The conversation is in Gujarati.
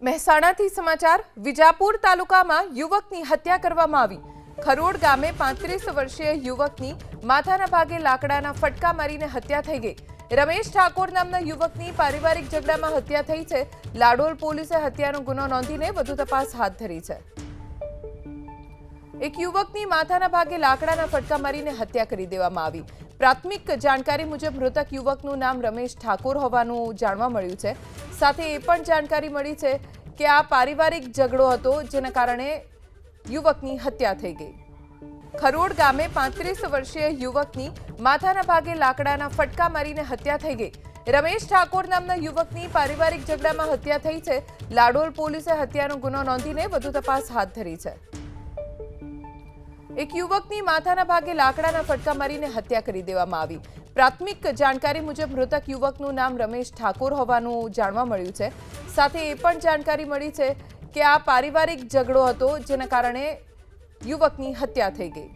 મહેસાણાથી સમાચાર વિજાપુર તાલુકામાં યુવકની હત્યા કરવામાં આવી। ખરોડ ગામે 35 વર્ષીય યુવકની માથાના ભાગે લાકડાના ફટકા મારીને હત્યા થઈ ગઈ। રમેશ ઠાકોર નામના યુવકની પારિવારિક ઝઘડામાં હત્યા થઈ છે। લાડોલ પોલીસે હત્યાનો ગુનો નોંધીને વધુ તપાસ હાથ ધરી છે। એક યુવકની માથાના ભાગે લાકડાના ફટકા મારીને હત્યા કરી દેવામાં આવી। प्राथमिक जानकारी मुजब मृतक युवकનું नाम रमेश ठाकुर होવાનું જાણવા મળ્યું છે। સાથે એ પણ જાણકારી મળી છે કે આ પારિવારિક ઝઘડો હતો જેના કારણે યુવકની હત્યા થઈ ગઈ। ખરોડ ગામે 35 વર્ષીય યુવકની માથાના ભાગે લાકડાના ફટકા મારીને હત્યા થઈ ગઈ। રમેશ ઠાકોર નામના યુવકની પારિવારિક ઝઘડામાં હત્યા થઈ છે। લાડોલ પોલીસે હત્યાનો ગુનો નોંધીને વધુ તપાસ હાથ ધરી છે। एक युवकनी माथाना भागे लाकडाना फटका मारीने हत्या करी देवामां आवी। प्राथमिक जानकारी मुजब मृतक युवकનું नाम रमेश ठाकुर હોવાનું જાણવા મળ્યું છે। સાથે એ પણ જાણકારી મળી છે કે આ પારિવારિક ઝઘડો હતો જેના કારણે યુવકની હત્યા થઈ ગઈ।